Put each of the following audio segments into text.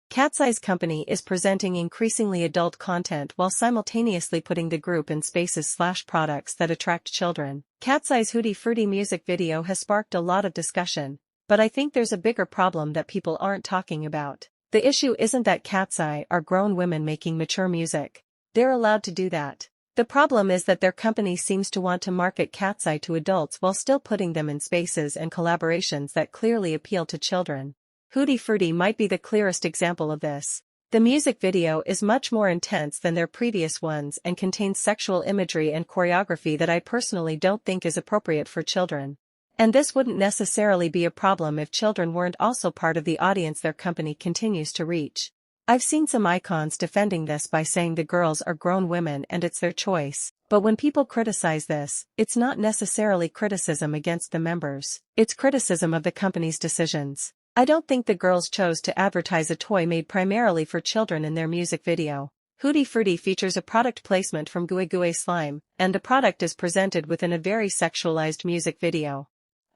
KATSEYE's company is presenting increasingly adult content while simultaneously putting the group in spaces/products that attract children. KATSEYE's Hootie Frutti music video has sparked a lot of discussion, but I think there's a bigger problem that people aren't talking about. The issue isn't that KATSEYE are grown women making mature music. They're allowed to do that. The problem is that their company seems to want to market KATSEYE to adults while still putting them in spaces and collaborations that clearly appeal to children. Hootie Frutti might be the clearest example of this. The music video is much more intense than their previous ones and contains sexual imagery and choreography that I personally don't think is appropriate for children. And this wouldn't necessarily be a problem if children weren't also part of the audience their company continues to reach. I've seen some icons defending this by saying the girls are grown women and it's their choice, but when people criticize this, it's not necessarily criticism against the members, it's criticism of the company's decisions. I don't think the girls chose to advertise a toy made primarily for children in their music video. Hootie Frutti features a product placement from gui-gui slime, and the product is presented within a very sexualized music video.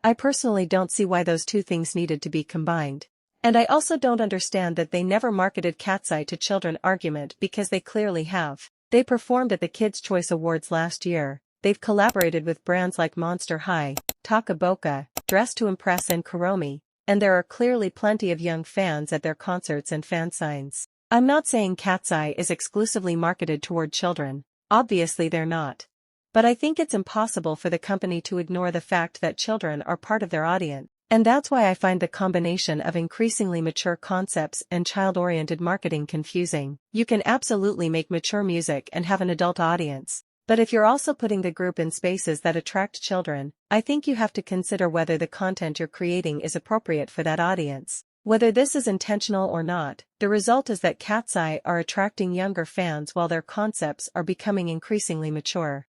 I personally don't see why those two things needed to be combined. And I also don't understand that they never marketed KATSEYE to children argument because they clearly have. They performed at the Kids' Choice Awards last year, they've collaborated with brands like Monster High, Toca Boca, Dress to Impress and Kuromi, and there are clearly plenty of young fans at their concerts and fan signs. I'm not saying KATSEYE is exclusively marketed toward children, obviously they're not. But I think it's impossible for the company to ignore the fact that children are part of their audience. And that's why I find the combination of increasingly mature concepts and child-oriented marketing confusing. You can absolutely make mature music and have an adult audience, but if you're also putting the group in spaces that attract children, I think you have to consider whether the content you're creating is appropriate for that audience. Whether this is intentional or not, the result is that KATSEYE are attracting younger fans while their concepts are becoming increasingly mature.